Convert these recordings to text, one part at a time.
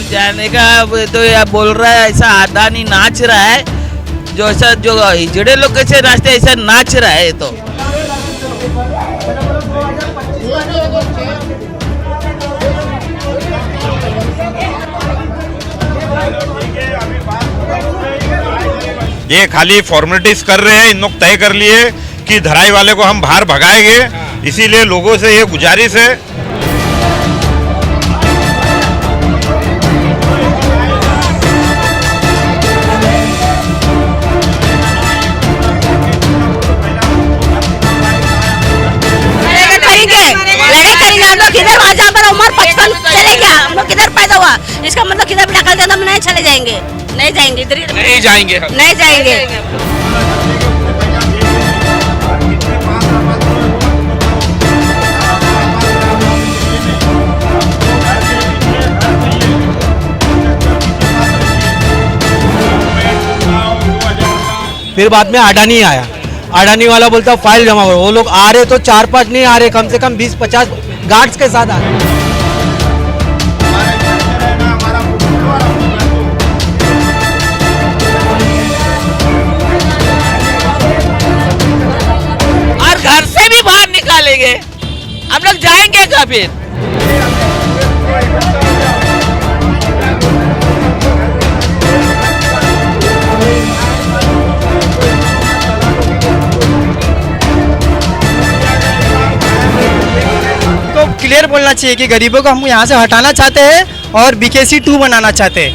जाने का तो यह बोल रहा है, ऐसा अडानी नाच रहा है, जो ऐसा जो हिजड़े लोग कैसे नाचते ऐसा नाच रहा है। तो ये खाली फॉर्मेलिटीज कर रहे हैं। इन लोग तय कर लिए कि धराई वाले को हम बाहर भगाएंगे, इसीलिए लोगों से ये गुजारिश है। किधर वहाँ जहाँ पर उम्र 55 चले गया, हम लोग किधर पैदा हुआ, इसका मतलब किधर भी निकल हम नहीं चले जाएंगे, नहीं जाएंगे, इधर नहीं जाएंगे, नहीं जाएंगे। फिर बाद में अडानी आया, अडानी वाला बोलता फाइल जमा करो। वो लोग आ रहे तो 4-5 नहीं आ रहे, कम से कम 20-50 गार्ड्स के साथ आ रहे। और घर से भी बाहर निकालेंगे, हम लोग जाएंगे कहाँ फिर? क्लियर बोलना चाहिए कि गरीबों को हम यहाँ से हटाना चाहते हैं और बीकेसी 2 बनाना चाहते हैं।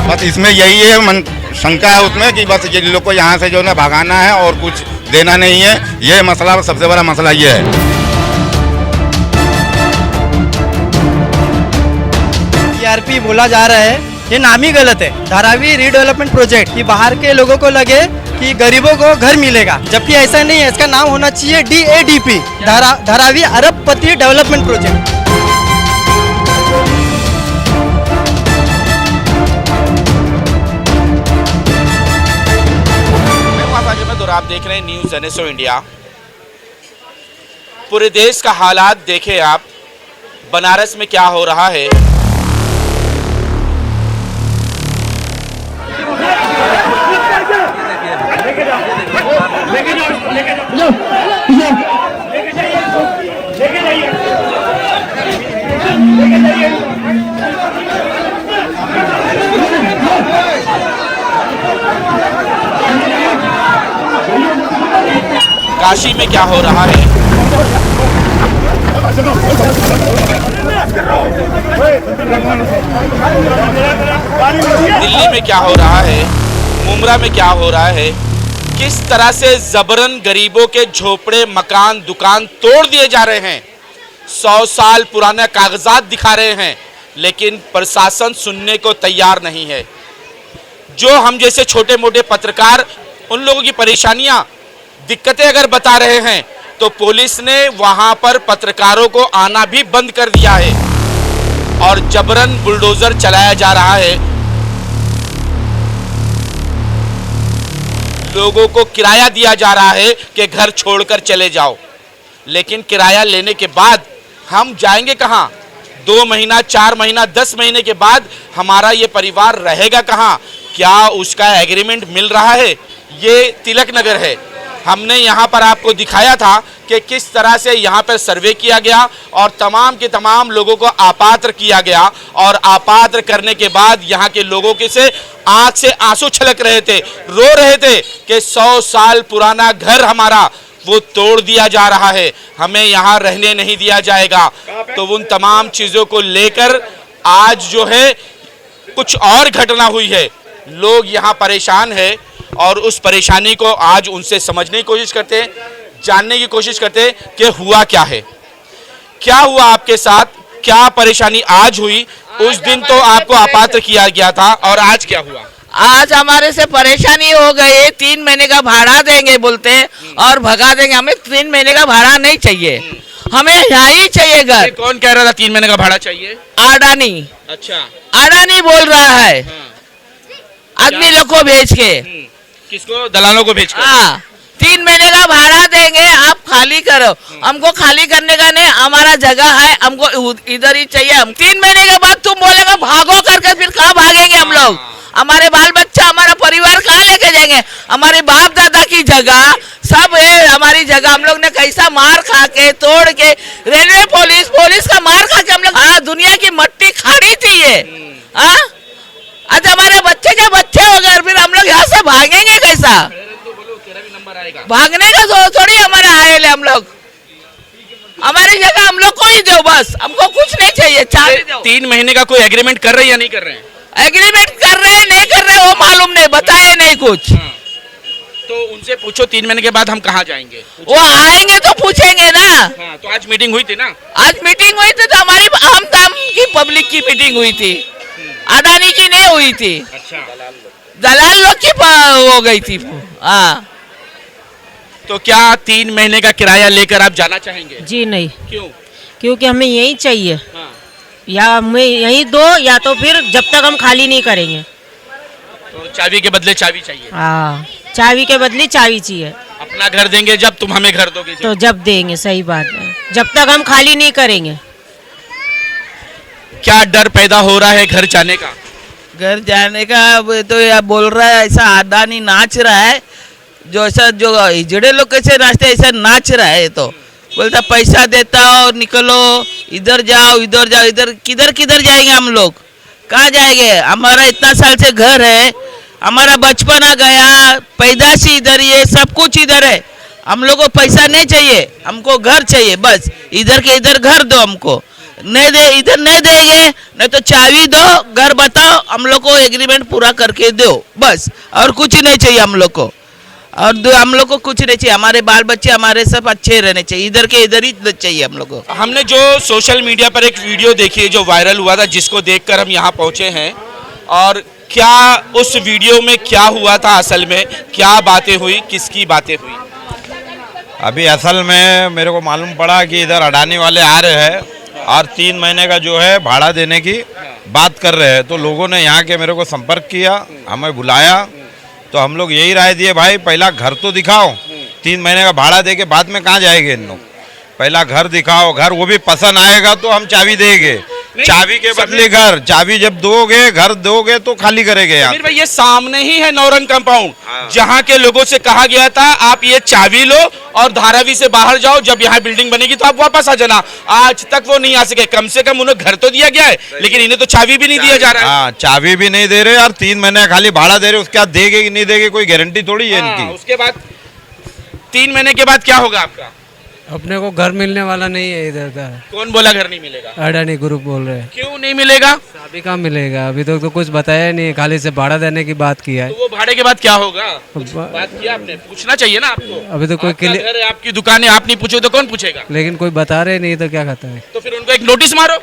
बस इसमें यही है, मन शंका है उसमें कि बस ये लोग को यहाँ से जो है भगाना है और कुछ देना नहीं है। ये मसला, सबसे बड़ा मसला ये है। टीआरपी बोला जा रहा है, ये नाम ही गलत है। धारावी रीडेवलपमेंट प्रोजेक्ट, कि बाहर के लोगों को लगे कि गरीबों को घर मिलेगा, जबकि ऐसा नहीं है। इसका नाम होना चाहिए DADP, धारावी अरबपति डेवलपमेंट प्रोजेक्ट। आप देख रहे हैं न्यूज़ NSO इंडिया। पूरे देश का हालात देखें आप, बनारस में क्या हो रहा है। काशी में क्या हो रहा है, दिल्ली में क्या हो रहा है, मुंब्रा में क्या हो रहा है, किस तरह से जबरन गरीबों के झोपड़े, मकान, दुकान तोड़ दिए जा रहे हैं। 100 साल पुराने कागजात दिखा रहे हैं, लेकिन प्रशासन सुनने को तैयार नहीं है। जो हम जैसे छोटे मोटे पत्रकार उन लोगों की परेशानियां, दिक्कतें अगर बता रहे हैं, तो पुलिस ने वहां पर पत्रकारों को आना भी बंद कर दिया है और जबरन बुलडोजर चलाया जा रहा है। लोगों को किराया दिया जा रहा है कि घर छोड़कर चले जाओ, लेकिन किराया लेने के बाद हम जाएंगे कहां? 2 महीना, 4 महीना, 10 महीने के बाद हमारा ये परिवार रहेगा कहां? क्या उसका एग्रीमेंट मिल रहा है? ये तिलक नगर है। हमने यहाँ पर आपको दिखाया था कि किस तरह से यहाँ पर सर्वे किया गया और तमाम के तमाम लोगों को अपात्र किया गया, और अपात्र करने के बाद यहाँ के लोगों के से आंख से आंसू छलक रहे थे, रो रहे थे कि 100 साल पुराना घर हमारा वो तोड़ दिया जा रहा है, हमें यहाँ रहने नहीं दिया जाएगा। तो उन तमाम चीज़ों को लेकर आज जो है कुछ और घटना हुई है। लोग यहाँ परेशान है और उस परेशानी को आज उनसे समझने की कोशिश करते हैं, जानने की कोशिश करते हैं कि हुआ क्या है, क्या हुआ आपके साथ, क्या परेशानी आज हुई। उस दिन तो आपको अपात्र किया गया था, और आज क्या हुआ? आज हमारे से परेशानी हो गई। 3 महीने का भाड़ा देंगे बोलते और भगा देंगे। हमें 3 महीने का भाड़ा नहीं चाहिए, हमें यहाँ ही चाहिए घर। कौन कह रहा था 3 महीने का भाड़ा चाहिए? अडानी। अच्छा, अडानी बोल रहा है। आदमी लोग को भेज के। किसको? दलालों को भेज कर। हाँ, 3 महीने का भाड़ा देंगे, आप खाली करो। हमको खाली करने का नहीं, हमारा जगह है, हमको इधर ही चाहिए। हम 3 महीने के बाद तुम बोलेगा भागो करके, फिर कहाँ भागेंगे हम लोग? हमारे बाल बच्चा, हमारा परिवार कहाँ लेके जाएंगे? हमारे बाप दादा की जगह सब है, हमारी जगह हम लोग ने कैसा मार खा के तोड़ के, रेलवे पुलिस का मार खा के हम लोग, हाँ, दुनिया की मट्टी खानी थी ये। हाँ, आज हमारे बच्चे के बच्चे हो गए, फिर हम लोग यहाँ से भागेंगे कैसा? भागने का थोड़ी हमारा आयल है। हम लोग, हमारी जगह हम लोग को ही दो बस, हमको कुछ नहीं चाहिए। 3 महीने का कोई एग्रीमेंट कर रहे हैं या नहीं कर रहे हैं? एग्रीमेंट कर रहे हैं नहीं कर रहे वो मालूम नहीं, बताए नहीं कुछ। तो उनसे पूछो 3 महीने के बाद हम कहाँ जाएंगे? वो आएंगे तो पूछेंगे ना। हाँ, तो आज मीटिंग हुई थी ना? आज मीटिंग हुई थी तो हमारी हम दाम की पब्लिक की मीटिंग हुई थी, अडानी की नहीं हुई थी। अच्छा, दलाल लोग की हो गई थी। हाँ, तो क्या 3 महीने का किराया लेकर आप जाना चाहेंगे? जी नहीं, क्यों? क्योंकि हमें यही चाहिए। हाँ। या हमें यही दो, या तो फिर जब तक हम खाली नहीं करेंगे। तो चाबी के बदले चाबी चाहिए? हाँ, चाबी के बदले चाबी चाहिए। अपना घर देंगे जब तुम हमें घर दोगे जब। तो जब देंगे, सही बात है, जब तक हम खाली नहीं करेंगे। क्या डर पैदा हो रहा है घर जाने का? घर जाने का अब तो यह बोल रहा है, ऐसा अडानी नाच रहा है, जो ऐसा जो हिजड़े लोग कैसे नाचते ऐसा नाच रहा है। तो बोलता पैसा देता हो, निकलो, इधर जाओ इधर जाओ, इधर किधर किधर जाएंगे हम लोग? कहाँ जाएंगे? हमारा इतना साल से घर है, हमारा बचपना गया, पैदाशी इधर ही है, सब कुछ इधर है। हम लोग को पैसा नहीं चाहिए, हमको घर चाहिए बस। इधर के इधर घर दो हमको, नहीं दे इधर नहीं देंगे, नहीं तो चाबी दो, घर बताओ, हम लोग को एग्रीमेंट पूरा करके दो बस, और कुछ नहीं चाहिए हम लोग को। और हम लोग को कुछ नहीं चाहिए, हमारे बाल बच्चे हमारे सब अच्छे रहने चाहिए, इधर के इधर ही चाहिए हम लोग को। हमने जो सोशल मीडिया पर एक वीडियो देखी है जो वायरल हुआ था, जिसको देखकर हम यहाँ पहुँचे हैं, और क्या उस वीडियो में क्या हुआ था, असल में क्या बातें हुई, किसकी बातें हुई? अभी असल में मेरे को मालूम पड़ा कि इधर अडानी वाले आ रहे हैं और 3 महीने का जो है भाड़ा देने की बात कर रहे हैं। तो लोगों ने यहाँ के मेरे को संपर्क किया, हमें बुलाया, तो हम लोग यही राय दिए, भाई पहला घर तो दिखाओ, 3 महीने का भाड़ा दे के बाद में कहाँ जाएंगे इन लोग? पहला घर दिखाओ, घर वो भी पसंद आएगा तो हम चाबी देंगे, चाबी के बदले घर। चाबी जब दोगे, घर दोगे तो खाली करेंगे यहाँ। भाई ये सामने ही है नौरंग कंपाउंड, जहाँ के लोगों से कहा गया था आप ये चाबी लो और धारावी से बाहर जाओ, जब यहाँ बिल्डिंग बनेगी तो आप वापस आ जाना। आज तक वो नहीं आ सके। कम से कम उन्हें घर तो दिया गया है, लेकिन इन्हें तो चाबी भी नहीं दिया जा रहा है। हाँ, चाबी भी नहीं दे रहे और 3 महीने खाली भाड़ा दे रहे, उसके बाद देंगे कि नहीं देंगे कोई गारंटी थोड़ी है इनकी। उसके बाद 3 महीने के बाद क्या होगा आपका? अपने को घर मिलने वाला नहीं है इधर का। कौन बोला घर नहीं मिलेगा? अडानी ग्रुप बोल रहे हैं। क्यों नहीं मिलेगा? अभी कहाँ मिलेगा? अभी तक तो कुछ बताया नहीं, खाली से भाड़ा देने की बात किया है। तो वो भाड़े के बाद क्या होगा? बात किया आपने? पूछना चाहिए ना आपको। अभी तो कोई आपका घर है, आपकी दुकान है, आप नहीं पूछो तो कौन पूछेगा? लेकिन कोई बता रहे नहीं तो क्या कहता है। तो फिर उनको एक नोटिस मारो,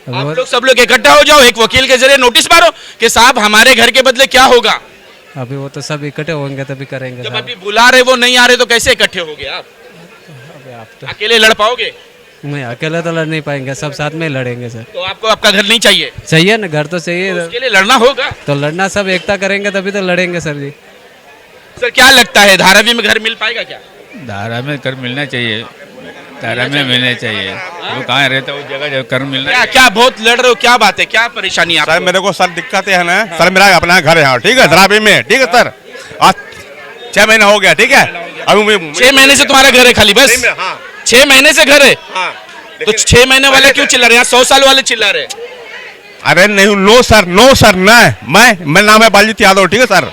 अब आप लोग सब लोग इकट्ठा हो जाओ, एक वकील के जरिए नोटिस मारो कि साहब हमारे घर के बदले क्या होगा। अभी वो तो सब इकट्ठे होंगे तभी करेंगे जब साहब। अभी बुला रहे वो नहीं आ रहे तो कैसे इकट्ठे होगे आप? अभी आप तो अकेले लड़ पाओगे? नहीं, अकेले तो लड़ नहीं पाएंगे, सब साथ में ही लड़ेंगे सर। तो आपको आपका घर नहीं चाहिए? चाहिए ना, घर तो चाहिए। उसके लिए लड़ना होगा। तो लड़ना, सब एकता करेंगे तभी तो लड़ेंगे सर जी। सर क्या लगता है धारावी में घर मिल पाएगा क्या? धारा में घर मिलना चाहिए, धारा में मिलना चाहिए। वो कहाँ रहता है उस जगह घर मिलना क्या क्या बहुत लड़ रहे हो, क्या बात है, क्या परेशानी है सर आपको? मेरे को सर दिक्कतें है ना सर, मेरा अपना घर है यहाँ, ठीक है, धरावी में, ठीक है सर। आज 6 महीना हो गया, ठीक है। अभी 6 महीने से तुम्हारा घर है खाली बस? हाँ 6 महीने से घर है? हाँ। तो 6 महीने वाले क्यों चिल्ला रहे हैं? 100 साल वाले चिल्ला रहे हैं। अरे नहीं, नो सर, नो सर, मैं नाम है बालजीत यादव, ठीक है सर।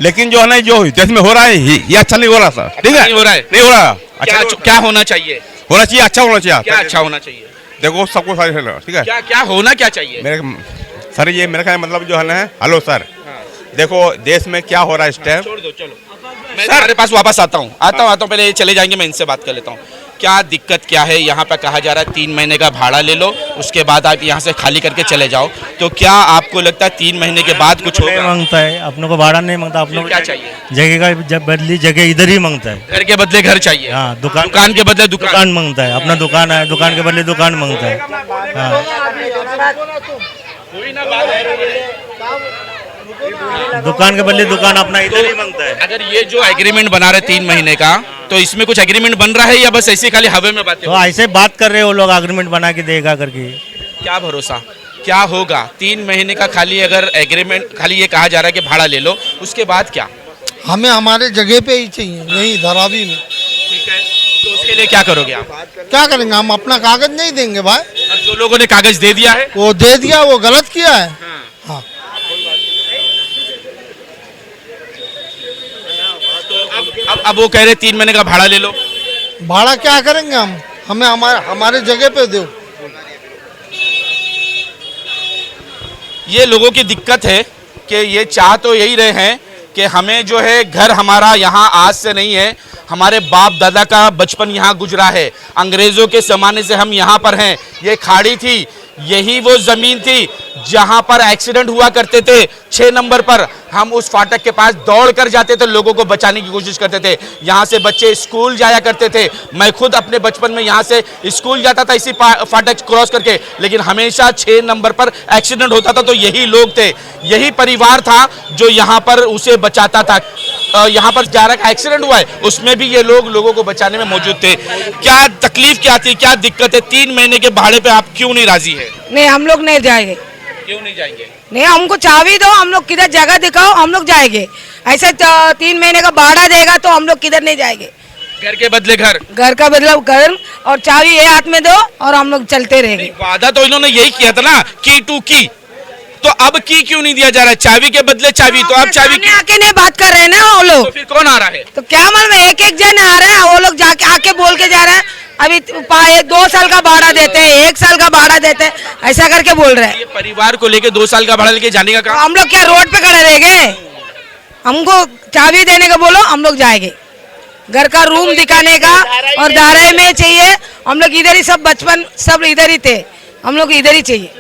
लेकिन जो है ना, जो देश में हो रहा है ये अच्छा नहीं हो रहा सर, ठीक है। नहीं हो रहा है? नहीं हो रहा। क्या अच्छा क्या होना चाहिए? होना चाहिए, अच्छा होना चाहिए। क्या अच्छा होना चाहिए? देखो सबको सारी, ठीक है। क्या क्या होना क्या चाहिए? मेरे सर ये मेरे का मतलब जो है ना, हेलो सर, देखो देश में क्या हो रहा है इस टाइम। छोड़ दो, चलो मैं तुम्हारे पास वापस आता हूँ पहले ये चले जाएंगे, मैं इनसे बात कर लेता हूँ। क्या दिक्कत क्या है? यहाँ पे कहा जा रहा है 3 महीने का भाड़ा ले लो, उसके बाद आप यहाँ से खाली करके चले जाओ। तो क्या आपको लगता है 3 महीने के बाद कुछ नहीं होगा? मांगता है, अपनों को भाड़ा नहीं मांगता, अपनों को क्या चाहिए? जगह का जब बदली जगह इधर ही मांगता है। घर के बदले घर चाहिए? हाँ, दुकान के बदले दुकान मांगता है, अपना दुकान है, दुकान के बदले दुकान मांगता है। हाँ दुकान के बदले दुकान अपना इधर ही मांगता है। अगर ये जो एग्रीमेंट बना रहे 3 महीने का, तो इसमें कुछ एग्रीमेंट बन रहा है या बस ऐसे खाली हवा में बातें? तो ऐसे बात कर रहे हैं वो लोग, एग्रीमेंट बना के देगा करके। क्या भरोसा, क्या होगा? 3 महीने का खाली अगर एग्रीमेंट, खाली ये कहा जा रहा है कि भाड़ा ले लो, उसके बाद क्या? हमें हमारे जगह पे ही चाहिए, यही धारावी में। ठीक है, तो उसके लिए क्या करोगे आप? क्या करेंगे हम? अपना कागज नहीं देंगे भाई। और जो लोगों ने कागज दे दिया है वो दे दिया, वो गलत किया है। हाँ, अब वो कह रहे 3 महीने का भाड़ा ले लो। भाड़ा क्या करेंगे हम? हमें हमारे जगह पे दो। ये लोगों की दिक्कत है कि ये चाह तो यही रहे हैं कि हमें जो है घर हमारा यहाँ आज से नहीं है, हमारे बाप दादा का बचपन यहाँ गुजरा है, अंग्रेज़ों के ज़माने से हम यहाँ पर हैं। ये खाड़ी थी, यही वो ज़मीन थी जहाँ पर एक्सीडेंट हुआ करते थे 6 नंबर पर। हम उस फाटक के पास दौड़ कर जाते थे, लोगों को बचाने की कोशिश करते थे। यहाँ से बच्चे स्कूल जाया करते थे। मैं खुद अपने बचपन में यहाँ से स्कूल जाता था इसी फाटक क्रॉस करके, लेकिन हमेशा 6 नंबर पर एक्सीडेंट होता था तो यही लोग थे, यही परिवार था जो यहाँ पर उसे बचाता था। यहाँ पर जा रहा एक्सीडेंट हुआ है, उसमें भी ये लोग लोगों को बचाने में मौजूद थे। क्या तकलीफ क्या थी, क्या दिक्कत है? 3 महीने के भाड़े पे आप क्यों नहीं राजी है? नहीं, हम लोग नहीं जाएंगे। क्यों नहीं जाएंगे? नहीं, हमको चाबी दो, हम लोग किधर जगह दिखाओ, हम लोग जाएंगे। ऐसे 3 महीने का भाड़ा देगा तो हम लोग किधर नहीं जाएंगे। घर के बदले घर, घर का बदला घर, और चाबी ये हाथ में दो और हम लोग चलते रहेंगे। वादा तो इन्होंने यही किया था ना, की टू की, तो अब की क्यों नहीं दिया जा रहा है? चाबी के बदले चाबी, तो अब चाबी की आके नहीं बात कर रहे हैं ना वो लोग। तो फिर कौन आ रहा है? तो क्या मालूम, एक जन आ रहा है, वो लोग जाके आके बोल के जा रहे हैं अभी 2 साल का भाड़ा देते हैं, 1 साल का भाड़ा देते हैं, ऐसा करके बोल रहे हैं। ये परिवार को लेके 2 साल का भाड़ा लेके जाने का तो काम? हम लोग क्या रोड पे खड़े रह गए? हमको चाबी देने का बोलो, हम लोग जाएंगे। घर का रूम दिखाने का और धाराई में चाहिए। हम लोग इधर ही सब बचपन सब इधर ही थे, हम लोग इधर ही चाहिए।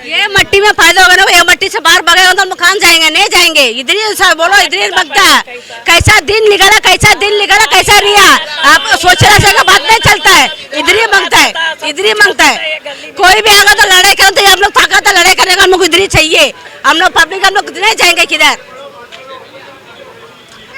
ये मट्टी में फायदा होगा ना, ये मट्टी से बाहर भगेगा तो हम कहाँ जाएंगे? नहीं जाएंगे, इधर ही सब बोलो, इधर ही भगता है। कैसा दिन निकाला, कैसा दिन निकाला, कैसा रिया, आप सोचने से का बात नहीं चलता है। इधर ही मांगता है, इधर ही मांगता है। कोई भी आगा तो लड़ाई करते हम लोग, ताकत है लड़ाई करने का, हम लोग इधर ही चाहिए। हम लोग पब्लिक, हम लोग नहीं जाएंगे किधर,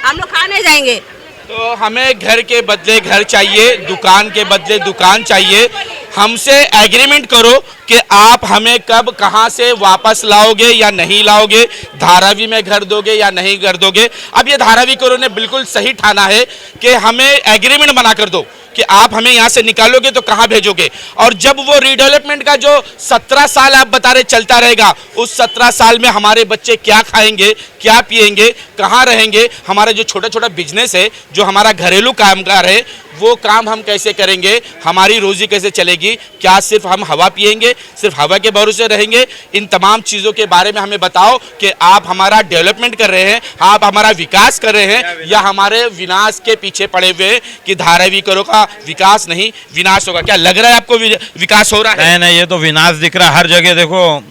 हम लोग कहाँ नहीं जाएंगे। तो हमें घर के बदले घर चाहिए, दुकान के बदले दुकान चाहिए। हमसे एग्रीमेंट करो कि आप हमें कब कहां से वापस लाओगे या नहीं लाओगे, धारावी में घर दोगे या नहीं घर दोगे। अब ये धारावी करो ने बिल्कुल सही ठाना है कि हमें एग्रीमेंट बना कर दो कि आप हमें यहाँ से निकालोगे तो कहाँ भेजोगे। और जब वो रीडेवलपमेंट का जो 17 साल आप बता रहे चलता रहेगा, उस 17 साल में हमारे बच्चे क्या खाएंगे, क्या पिएंगे, कहाँ रहेंगे, हमारा जो छोटा छोटा बिजनेस है, जो हमारा घरेलू कामगार है, वो काम हम कैसे करेंगे, हमारी रोजी कैसे चलेगी? क्या सिर्फ हम हवा पिएंगे, सिर्फ हवा के भरोसे रहेंगे? इन तमाम चीज़ों के बारे में हमें बताओ कि आप हमारा डेवलपमेंट कर रहे हैं, आप हमारा विकास कर रहे हैं, या हमारे विनाश के पीछे पड़े हुए हैं कि धारावी करो का विकास नहीं विनाश होगा। क्या लग रहा है आपको विकास हो रहा है? नहीं, ये तो विनाश दिख रहा है हर जगह। देखो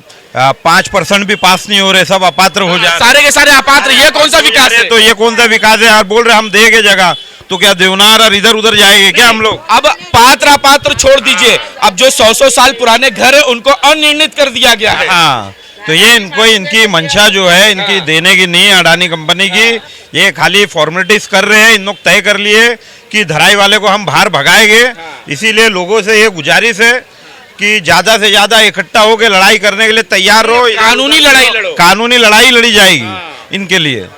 5% भी पास नहीं हो रहे, सब अपात्र हो जा रहे, सारे के सारे अपात्र। ये कौन सा विकास है? तो ये कौन सा विकास है यार? बोल रहे हम देंगे जगह, तो क्या देवनार और इधर उधर जाएंगे क्या हम लोग? अब पात्र अपात्र छोड़ दीजिए, अब जो 100 साल पुराने घर है उनको अनिर्णित कर दिया गया है। हाँ, तो ये इनको इनकी मंशा जो है इनकी देने की नहीं, अडानी कंपनी की। ये खाली फॉर्मेलिटीज कर रहे हैं। इन लोग तय कर लिए कि धराई वाले को हम बाहर भगाएंगे। इसीलिए लोगों से ये गुजारिश है कि ज्यादा से ज्यादा इकट्ठा होकर लड़ाई करने के लिए तैयार रहो। कानूनी लड़ाई लड़ो, कानूनी लड़ाई लड़ी जाएगी इनके लिए।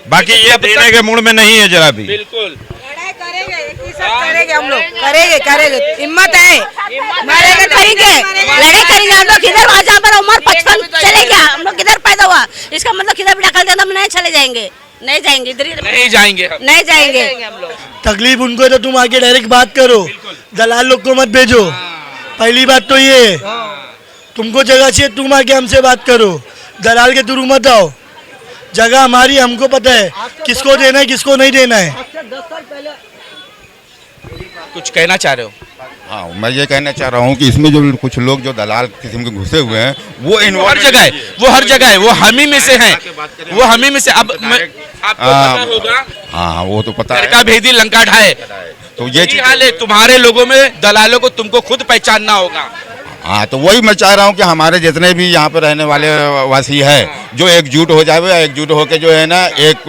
बाकी ये देने के मूड में नहीं है जरा भी। बिल्कुल करेंगे, हम लोग करेंगे, हिम्मत है, लड़ाई करेंगे हम लोग। किधर जहाँ पर उम्र 55 चलेगा, हम लोग किधर पैदा हुआ, इसका मतलब किधर भी निकल देना, हम नहीं चले जाएंगे, नहीं जाएंगे, इधर नहीं जाएंगे, नहीं जाएंगे हम लोग। तकलीफ उनको है तो तुम आके डायरेक्ट बात करो, दलाल लोग को मत भेजो। पहली बात तो ये, तुमको जगह चाहिए, तुम आके हमसे बात करो, दलाल के थ्रू मत आओ। जगह हमारी, हमको पता है किसको देना है किसको नहीं देना है। कुछ कहना चाह रहे हो? हाँ, मैं ये कहना चाह रहा हूँ कि इसमें जो कुछ लोग जो दलाल किस्म के घुसे हुए हैं वो हर जगह है, वो हर जगह है, वो हम ही में से हैं, वो हम ही में से। अब आपको पता होगा, हाँ वो तो पता है, भेदी लंका ढाए, तो ये हाल है तुम्हारे लोगों में, दलालों को तुमको खुद पहचानना होगा। हाँ, तो वही मैं चाह रहा हूँ कि हमारे जितने भी यहाँ पे रहने वाले वासी है जो एकजुट हो जाए, एकजुट होके जो है ना एक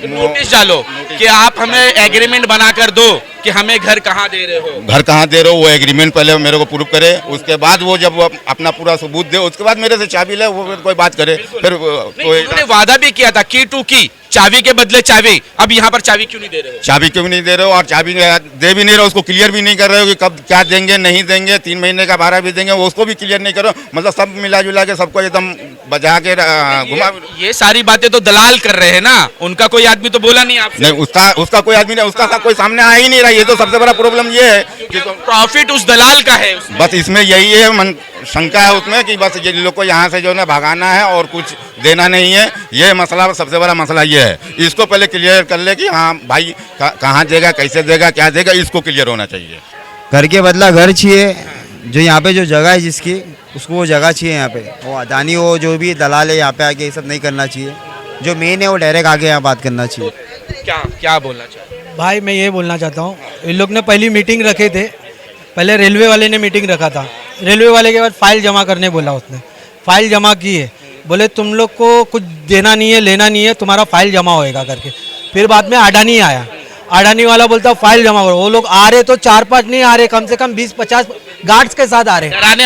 नोटिस डालो कि आप हमें एग्रीमेंट बना कर दो कि हमें घर कहाँ दे रहे हो, घर कहाँ दे रहे हो, वो एग्रीमेंट पहले मेरे को प्रूफ करे, उसके बाद वो जब वो अपना पूरा सबूत दे, उसके बाद मेरे से चाबी ले, वो कोई बात करे। फिर उन्होंने वादा भी किया था की टू की, चाबी के बदले चाबी। अब यहाँ पर चाबी क्यों नहीं दे रहे हो? चाबी क्यों नहीं दे रहे हो? और चाबी दे भी नहीं रहे हो, उसको क्लियर भी नहीं कर रहे हो कि कब क्या देंगे, नहीं देंगे, 3 महीने का भाड़ा भी देंगे, वो उसको भी क्लियर नहीं करो। मतलब सब मिला जुला के सबको एकदम बजा के घुमा। ये सारी बातें तो दलाल कर रहे हैं ना, उनका कोई आदमी तो बोला नहीं आपसे? नहीं, उसका कोई आदमी नहीं, उसका कोई सामने आ ही नहीं रहा। ये तो सबसे बड़ा प्रॉब्लम ये है कि प्रॉफिट उस दलाल का है उसमें। बस इसमें यही है, शंका है उसमें कि बस ये लोग को यहाँ से जो है ना भगाना है और कुछ देना नहीं है। ये मसला, सबसे बड़ा मसला ये है। इसको पहले क्लियर कर ले कि हाँ भाई कहाँ देगा, कैसे देगा, क्या देगा, इसको क्लियर होना चाहिए। घर के बदला घर चाहिए, जो यहाँ पे जो जगह है जिसकी, उसको वो जगह चाहिए यहाँ पे। वो अदानी हो, जो भी दलाल है यहाँ पे आके ये सब नहीं करना चाहिए। जो मेन है वो डायरेक्ट आके यहाँ बात करना चाहिए। क्या बोलना चाहिए भाई? मैं ये बोलना चाहता हूँ, इन लोग ने पहली मीटिंग रखे थे, पहले रेलवे वाले ने मीटिंग रखा था। रेलवे वाले के बाद फाइल जमा करने बोला, उसने फाइल जमा की है, बोले तुम लोग को कुछ देना नहीं है, लेना नहीं है, तुम्हारा फाइल जमा होएगा करके। फिर बाद में अडानी आया, अडानी वाला बोलता फाइल जमा करो। वो लोग आ रहे तो 4-5 नहीं आ रहे, कम से कम 20-50 गार्ड्स के साथ आ रहे, डराने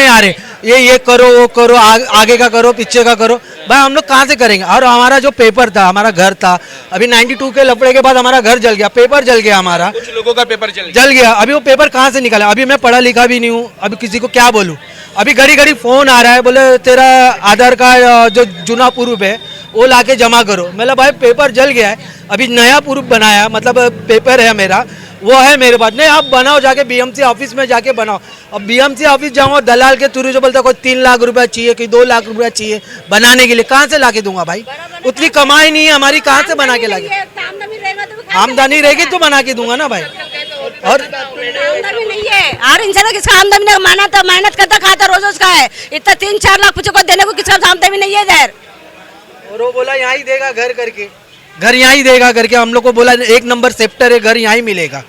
आ रहे। ये करो, वो करो, आगे का करो, पीछे का करो। भाई हम लोग कहाँ से करेंगे? और हमारा जो पेपर था, हमारा घर था, अभी 92 के लफड़े के बाद हमारा घर जल गया, पेपर जल गया, हमारा कुछ लोगों का पेपर जल गया। अभी वो पेपर कहाँ से निकाला? अभी मैं पढ़ा लिखा भी नहीं हूँ, अभी किसी को क्या बोलूँ? अभी घड़ी घड़ी फोन आ रहा है, बोले तेरा आधार कार्ड जो जुना प्रूफ है वो लाके जमा करो। मतलब भाई पेपर जल गया है, अभी नया प्रूफ बनाया, मतलब पेपर है मेरा, वो है मेरे पास। नहीं, आप बनाओ, जाके बीएमसी ऑफिस में जाके बनाओ। अब बीएमसी ऑफिस जाऊँ, दलाल के थ्रू जो बोलता कोई 3 लाख रुपया चाहिए, कोई 2 लाख रुपया चाहिए बनाने के लिए, कहाँ से लाके दूंगा भाई? उतनी कमाई नहीं है हमारी, कहाँ से बना के लागे? आमदनी रहेगी तो बना के दूंगा ना भाई। और आमदनी नहीं है, हर इंसान किसका आमदनी नहीं, मेहनत करता खाता रोज रोज का है। इतना 3-4 लाख कुछ को देने को किसका आमदनी नहीं है इधर। और वो बोला यहाँ ही देगा घर करके, घर यहाँ ही देगा करके। हम लोग को बोला 1 नंबर सेक्टर है, घर यहाँ ही मिलेगा।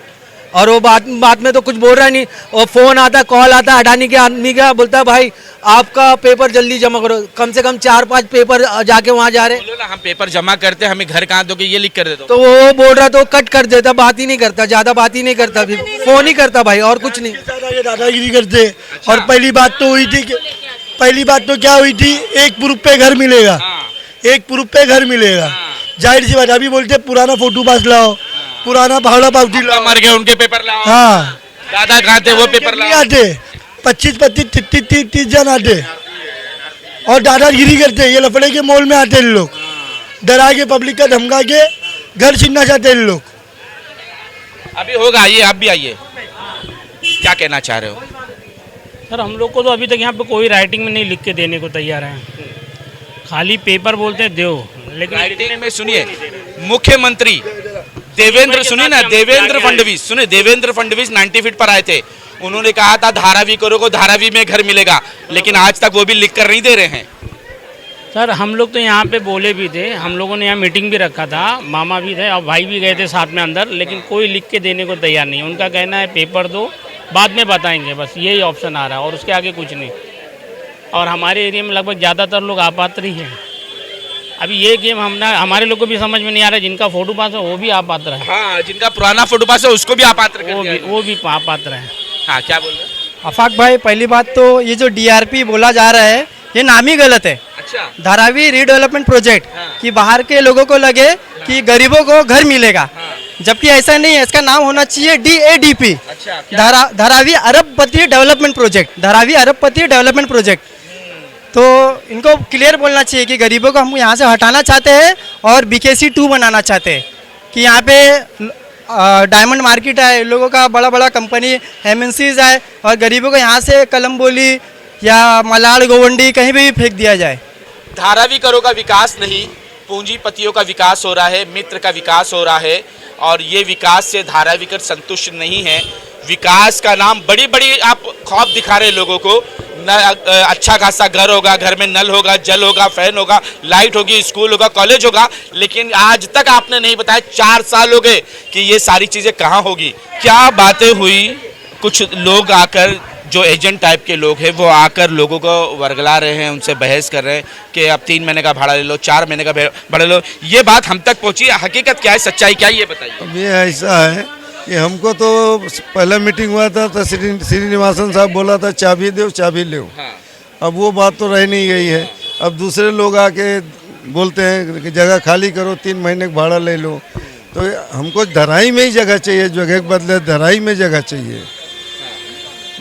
और वो बात में तो कुछ बोल रहा नहीं। और फोन आता, कॉल आता अडानी के आदमी का, बोलता है भाई आपका पेपर जल्दी जमा करो। कम से कम 4-5 पेपर जाके वहाँ जा रहे। बोलो ना हम पेपर जमा करते, हमें घर कहाँ दोगे, ये लिख कर दे दो। तो वो बोल रहा तो कट कर देता, बात ही नहीं करता, ज्यादा बात ही नहीं करता, फिर फोन ही करता भाई, और कुछ नहीं। दादागिरी करते। और पहली बात तो हुई थी, पहली बात तो क्या हुई थी, एक प्रूफ पे घर मिलेगा, एक प्रूफ पे घर मिलेगा। जाहिर सी बात, अभी बोलते पुराना फोटो पास लाओ, पुराना भावड़ा पावती लाओ, मर गए उनके पेपर लाओ। हाँ, दादा कहाँ थे, वो पेपर लाओ। आते 25-25, 30 जन आते और दादागिरी करते। ये लफड़े के मॉल में आते लोग, डरा के पब्लिक का धमका के घर छीनना चाहते हैं लोग। अभी होगा, आइए आप भी आइए, क्या कहना चाह रहे हो? सर हम लोग को तो अभी तक यहाँ पे कोई राइटिंग में नहीं लिख के देने को तैयार है, खाली पेपर बोलते हैं दो, लेकिन राइटिंग में सुनिए मुख्यमंत्री देवेंद्र, सुनिए ना, देवेंद्र फडणवीस, सुनिए देवेंद्र फडणवीस 90 फीट पर आए थे, उन्होंने कहा था धारावी करोगे धारावी में घर मिलेगा, लेकिन आज तक वो भी लिख कर नहीं दे रहे हैं। सर हम लोग तो यहाँ पे बोले भी थे, हम लोगों ने यहाँ मीटिंग भी रखा था, मामा भी थे और भाई भी गए थे साथ में अंदर, लेकिन कोई लिख के देने को तैयार नहीं। उनका कहना है पेपर दो, बाद में बताएंगे, बस यही ऑप्शन आ रहा है और उसके आगे कुछ नहीं। और हमारे एरिया में लगभग ज़्यादातर लोग अपात्र ही हैं। अभी ये गेम हमारे लोग को भी समझ में नहीं आ रहा है, जिनका फोटो पास है वो भी अपात्र है। हाँ, जिनका पुराना फोटो पास है उसको भी अपात्र कर दिया है। वो भी अपात्र है। हाँ, क्या बोल रहे हैं? अफाक भाई, पहली बात तो ये जो DRP बोला जा रहा है, ये नाम ही गलत है। अच्छा, धारावी रीडेवलपमेंट प्रोजेक्ट, कि बाहर के लोगों को लगे कि गरीबों को घर मिलेगा, जबकि ऐसा नहीं है। इसका नाम होना चाहिए DADP, धारावी अरबपति डेवलपमेंट प्रोजेक्ट, धारावी अरबपति डेवलपमेंट प्रोजेक्ट। तो इनको क्लियर बोलना चाहिए कि गरीबों को हम यहाँ से हटाना चाहते हैं और BKC 2 बनाना चाहते हैं, कि यहाँ पे डायमंड मार्केट है, लोगों का बड़ा बड़ा कंपनी MNCs है, और गरीबों को यहाँ से कलम्बोली या मलाड़ गोवंडी कहीं भी फेंक दिया जाए। धारावी करो का विकास नहीं, पूंजीपतियों का विकास हो रहा है, मित्र का विकास हो रहा है, और ये विकास से धारावीकर संतुष्ट नहीं है। विकास का नाम बड़ी बड़ी आप ख्वाब दिखा रहे लोगों को, अच्छा खासा घर होगा, घर में नल होगा, जल होगा, फैन होगा, लाइट होगी, स्कूल होगा, कॉलेज होगा, लेकिन आज तक आपने नहीं बताया, 4 साल हो गए कि ये सारी चीज़ें कहाँ होगी। क्या बातें हुई, कुछ लोग आकर जो एजेंट टाइप के लोग हैं वो आकर लोगों को वर्गला रहे हैं, उनसे बहस कर रहे हैं कि अब 3 महीने का भाड़ा ले लो, 4 महीने का भाड़ा ले लो। ये बात हम तक पहुंची, हकीकत क्या है, सच्चाई क्या है, ये बताइए। अब ये ऐसा है कि हमको तो पहला मीटिंग हुआ था तो श्रीनिवासन साहब बोला था चाबी दो चाबी लो। अब वो बात तो रह नहीं गई है। अब दूसरे लोग आके बोलते हैं कि जगह खाली करो, 3 महीने का भाड़ा ले लो। तो हमको धराई में ही जगह चाहिए, जगह के बदले धराई में जगह चाहिए।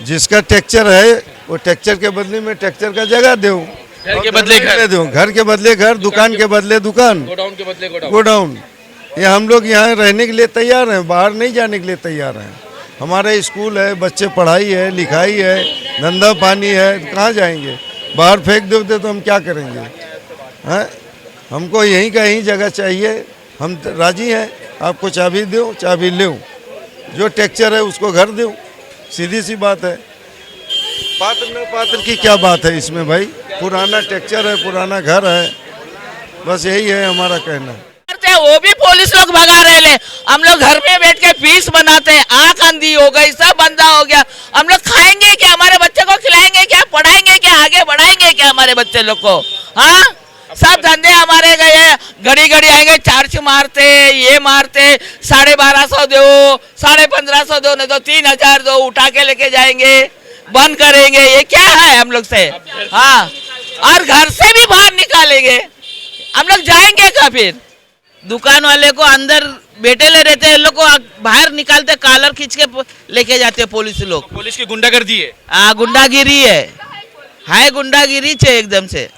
जिसका टेक्चर है वो टेक्चर के बदले में टेक्चर का जगह दो, घर के बदले घर दो, घर के बदले घर, दुकान के बदले दुकान, गोडाउन के बदले गोडाउन। ये हम लोग यहाँ रहने के लिए तैयार हैं, बाहर नहीं जाने के लिए तैयार हैं। हमारे स्कूल है, बच्चे पढ़ाई है, लिखाई है, धंधा पानी है, कहाँ जाएंगे? बाहर फेंक दोगे तो हम क्या करेंगे? हैं? हमको यहीं का यहीं जगह चाहिए। हम राजी हैं, आपको चाबी दो चाबी लो, जो टेक्चर है उसको घर दो, सीधी सी बात है। पात्र न पात्र की क्या बात है इसमें भाई? पुराना टेक्चर है, पुराना घर है, बस यही है हमारा कहना। वो भी पुलिस लोग भगा रहे ले, हम लोग घर में बैठ के फीस बनाते हैं, आँख अंधी हो गई, सब बंदा हो गया। हम लोग खाएंगे क्या? हमारे बच्चे को खिलाएंगे क्या? पढ़ाएंगे क्या? आगे बढ़ाएंगे क्या हमारे बच्चे लोग को? हाँ, सब धंधे हमारे गए, घड़ी घड़ी आएंगे, चार्ज मारते, ये मारते, 1250 दो, 1550 दो, नहीं तो 3000 दो, उठा के लेके जाएंगे, बंद करेंगे। ये क्या है हम लोग से? हाँ, और घर से भी बाहर निकालेंगे, हम लोग जाएंगे क्या फिर? दुकान वाले को अंदर बैठे ले रहते हैं, लोग को बाहर निकालते, कॉलर खींच के लेके जाते पुलिस लोग। पुलिस की गुंडागर्दी है। हाँ, गुंडागिरी है गुंडागिरी है एकदम से।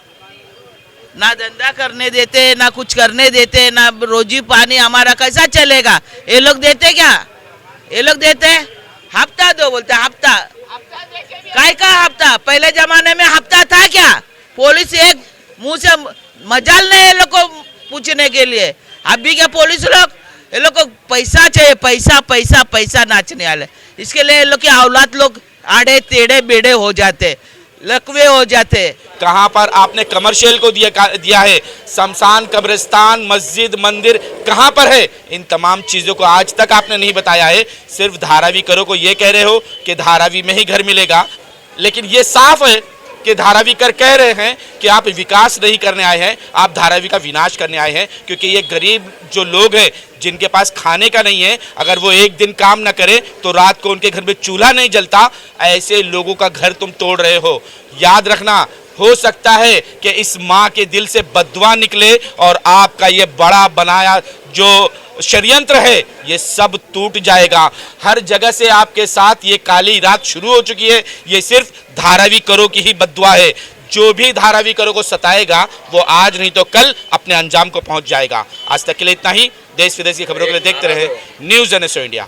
ना धंधा करने देते, ना कुछ करने देते, ना रोजी पानी हमारा कैसा चलेगा? ये लोग देते क्या? ये लोग देते हफ्ता दो, बोलते हफ्ता। काय का हफ्ता? पहले जमाने में हफ्ता था क्या? पुलिस एक मुंह से मजाल नहीं है लोग को पूछने के लिए। अभी क्या पुलिस लोग, ये लोग को पैसा चाहिए, पैसा पैसा पैसा नाचने वाले। इसके लिए ये लोग के औलाद लोग आड़े टेढ़े बेड़े हो जाते, लकवे हो जाते। कहाँ पर आपने कमर्शियल को दिया है? शमशान, कब्रिस्तान, मस्जिद, मंदिर कहाँ पर है? इन तमाम चीज़ों को आज तक आपने नहीं बताया है। सिर्फ धारावी करो को ये कह रहे हो कि धारावी में ही घर मिलेगा, लेकिन ये साफ है कि धारावी कर कह रहे हैं कि आप विकास नहीं करने आए हैं, आप धारावी का विनाश करने आए हैं। क्योंकि ये गरीब जो लोग हैं जिनके पास खाने का नहीं है, अगर वो एक दिन काम ना करें तो रात को उनके घर में चूल्हा नहीं जलता, ऐसे लोगों का घर तुम तोड़ रहे हो। याद रखना, हो सकता है कि इस माँ के दिल से बद्दुआ निकले और आपका ये बड़ा बनाया जो षड्यंत्र है ये सब टूट जाएगा। हर जगह से आपके साथ ये काली रात शुरू हो चुकी है। ये सिर्फ धारावी करो की ही बद्दुआ है। जो भी धारावी करो को सताएगा वो आज नहीं तो कल अपने अंजाम को पहुंच जाएगा। आज तक के लिए इतना ही। देश विदेश की खबरों के लिए देखते रहे न्यूज़ NSO इंडिया।